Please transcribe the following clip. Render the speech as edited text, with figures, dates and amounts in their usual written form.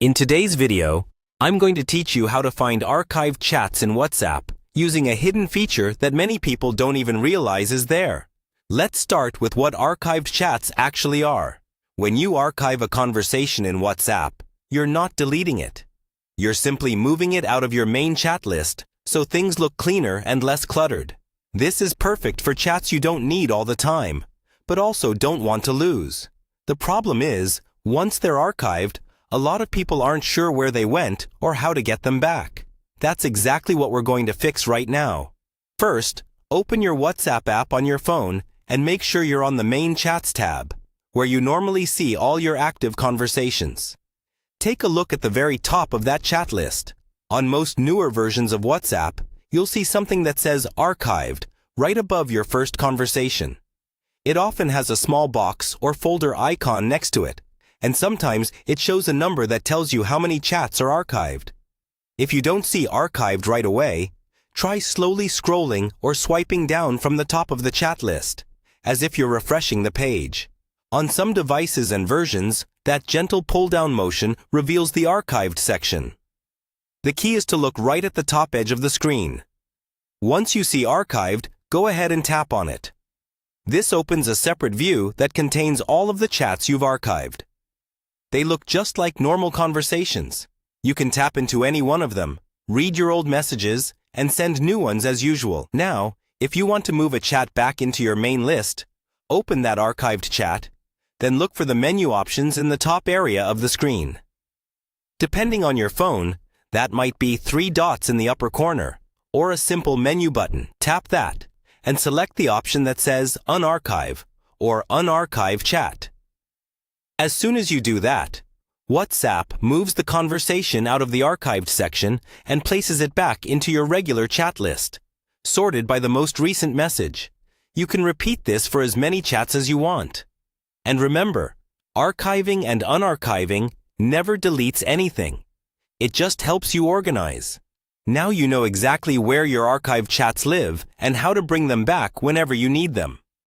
In today's video, I'm going to teach you how to find archived chats in WhatsApp using a hidden feature that many people don't even realize is there. Let's start with what archived chats actually are. When you archive a conversation in WhatsApp, you're not deleting it. You're simply moving it out of your main chat list so things look cleaner and less cluttered. This is perfect for chats you don't need all the time, but also don't want to lose. The problem is, once they're archived, a lot of people aren't sure where they went or how to get them back. That's exactly what we're going to fix right now. First, open your WhatsApp app on your phone and make sure you're on the main Chats tab, where you normally see all your active conversations. Take a look at the very top of that chat list. On most newer versions of WhatsApp, you'll see something that says Archived right above your first conversation. It often has a small box or folder icon next to it, and sometimes it shows a number that tells you how many chats are archived. If you don't see archived right away, try slowly scrolling or swiping down from the top of the chat list, as if you're refreshing the page. On some devices and versions, that gentle pull-down motion reveals the archived section. The key is to look right at the top edge of the screen. Once you see archived, go ahead and tap on it. This opens a separate view that contains all of the chats you've archived. They look just like normal conversations. You can tap into any one of them, read your old messages, and send new ones as usual. Now, if you want to move a chat back into your main list, open that archived chat, then look for the menu options in the top area of the screen. Depending on your phone, that might be 3 dots in the upper corner, or a simple menu button. Tap that, and select the option that says Unarchive or Unarchive Chat. As soon as you do that, WhatsApp moves the conversation out of the archived section and places it back into your regular chat list, sorted by the most recent message. You can repeat this for as many chats as you want. And remember, archiving and unarchiving never deletes anything. It just helps you organize. Now you know exactly where your archived chats live and how to bring them back whenever you need them.